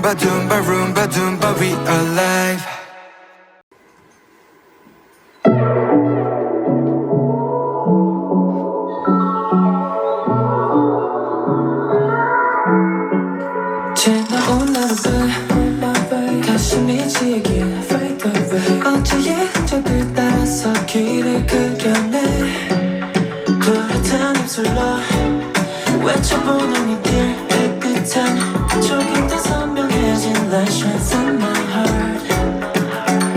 Roomba Doomba, Roomba Doomba, we alive. 지나온 하루들 다시 미치길 fade away 어제의 흔적들 따라서 길을 그려내 푸릇한 입술로 외쳐보는 이들 깨끗한 조금 더 선명해진 light shines on my heart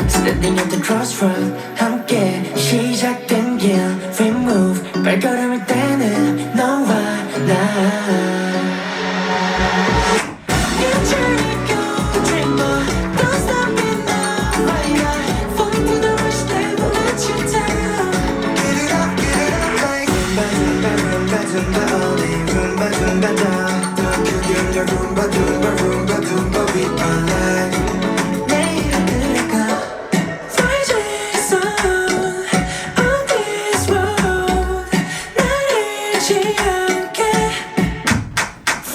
Standing at the crossroad 함께 시작된 길 We move 발걸음을 떼는 너와 나 Roomba Doomba, Roomba Doomba, we alive. 내일은 그래가 Rising sun on this road 나를 지않게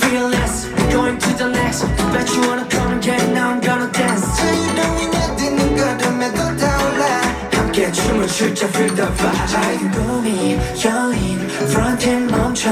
Fearless, going to the next Bet you wanna come and get now I'm gonna dance 자유로운 뛰는 걸음에도 타올라 함께 춤을 출자 feel the vibe 자유로움이 여인 front end 멈춰